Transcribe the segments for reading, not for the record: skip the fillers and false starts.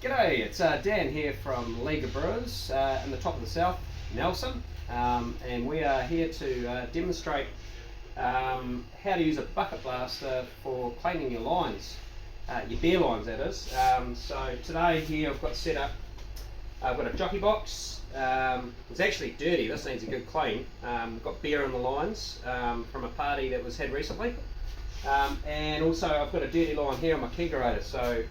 G'day, it's Dan here from League of Brewers in the top of the south, Nelson, and we are here to demonstrate how to use a bucket blaster for cleaning your lines, your beer lines that is. So today here I've got set up, I've got a jockey box. It's actually dirty, this needs a good clean. Got beer in the lines from a party that was had recently, and also I've got a dirty line here on my kegerator. So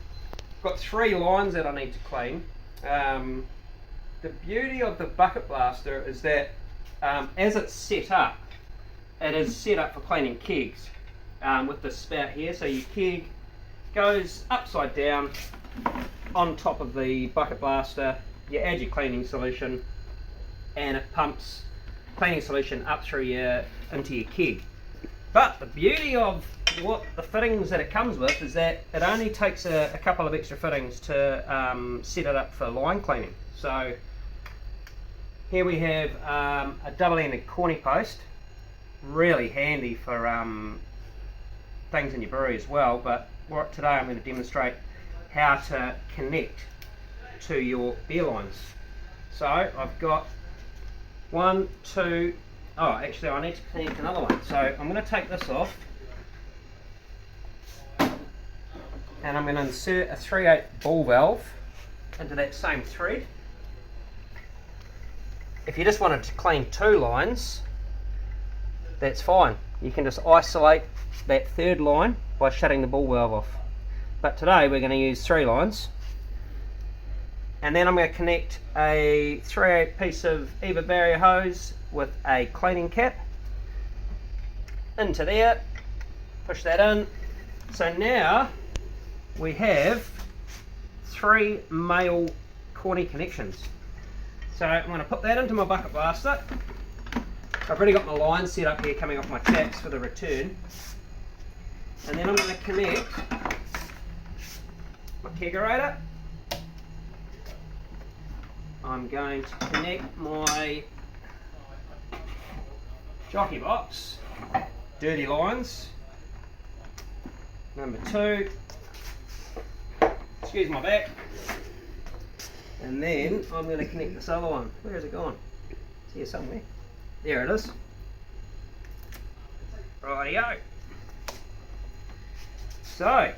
got 3 lines that I need to clean. The beauty of the bucket blaster is that as it's set up, it is set up for cleaning kegs with the spout here. So your keg goes upside down on top of the bucket blaster. You add your cleaning solution and it pumps cleaning solution up through into your keg. But the beauty of what the fittings that it comes with is that it only takes a couple of extra fittings to set it up for line cleaning. So here we have a double-ended corny post, really handy for things in your brewery as well. But today I'm going to demonstrate how to connect to your beer lines. So I've got 1, 2. Oh, actually I need to connect another one. So I'm going to take this off and I'm going to insert a 3/8 ball valve into that same thread. If you just wanted to clean 2 lines, that's fine. You can just isolate that 3rd line by shutting the ball valve off. But today we're going to use 3 lines. And then I'm going to connect a 3/8 piece of 𝗣𝗲 barrier hose with a cleaning cap into there, push that in. So now we have 3 male corny connections. So I'm going to put that into my bucket blaster. I've already got my line set up here coming off my chaps for the return. And then I'm going to connect my kegerator. I'm going to connect my jockey box, dirty lines, number 2, excuse my back, and then I'm going to connect this other one. Where has it gone? It's here somewhere. There it is. Rightio. So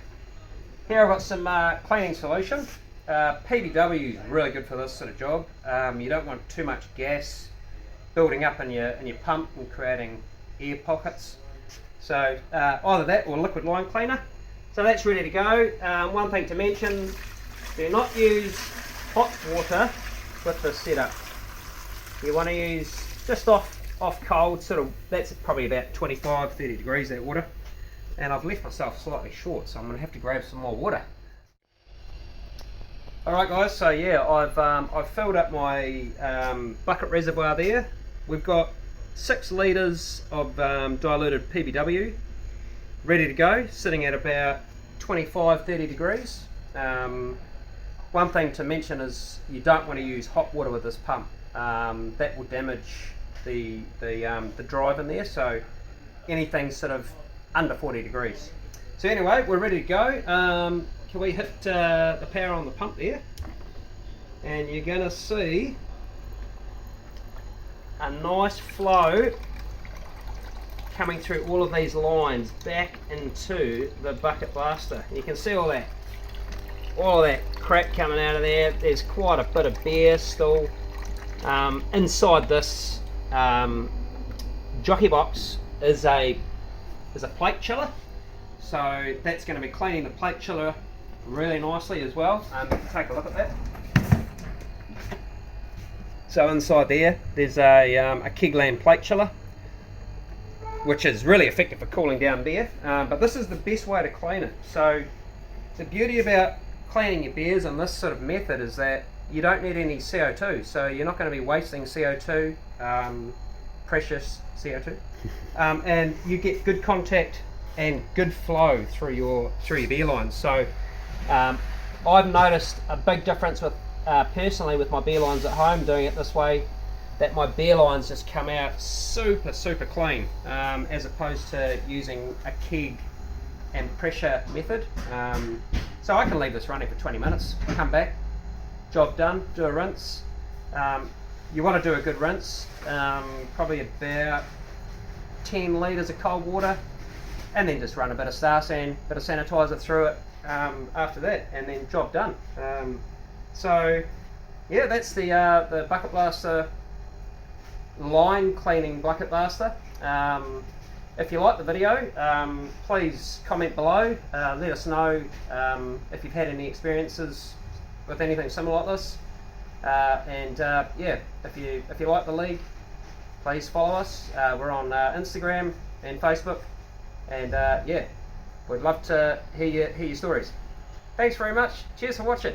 here I've got some cleaning solution. PBW is really good for this sort of job. You don't want too much gas building up in your pump and creating air pockets. So either that or liquid line cleaner. So that's ready to go. One thing to mention, do not use hot water with this setup. You want to use just off cold, sort of, that's probably about 25-30 degrees, that water. And I've left myself slightly short, so I'm going to have to grab some more water. Alright guys, so yeah, I've filled up my bucket reservoir there. We've got 6 litres of diluted PBW ready to go, sitting at about 25-30 degrees. One thing to mention is you don't want to use hot water with this pump. That will damage the drive in there, so anything sort of under 40 degrees. So anyway, we're ready to go. Can we hit the power on the pump there? And you're going to see a nice flow coming through all of these lines back into the bucket blaster. You can see all of that crap coming out of there. There's quite a bit of beer still. Inside this jockey box is a plate chiller. So that's going to be cleaning the plate chiller really nicely as well. Take a look at that. So inside there's a Kegland plate chiller, which is really effective for cooling down beer. But this is the best way to clean it. So the beauty about cleaning your beers on this sort of method is that you don't need any CO2. So you're not going to be wasting CO2, precious CO2, and you get good contact and good flow through your beer lines. So I've noticed a big difference with personally with my beer lines at home doing it this way, that my beer lines just come out super clean, as opposed to using a keg and pressure method. So I can leave this running for 20 minutes, come back, job done. Do a rinse. You want to do a good rinse, probably about 10 litres of cold water, and then just run a bit of Star San, bit of sanitizer through it after that, and then job done. So yeah, that's the bucket blaster line cleaning bucket blaster. If you like the video, please comment below. Let us know if you've had any experiences with anything similar like this. Yeah, if you like the league, please follow us. We're on Instagram and Facebook, and yeah, we'd love to hear your stories. Thanks very much. Cheers for watching.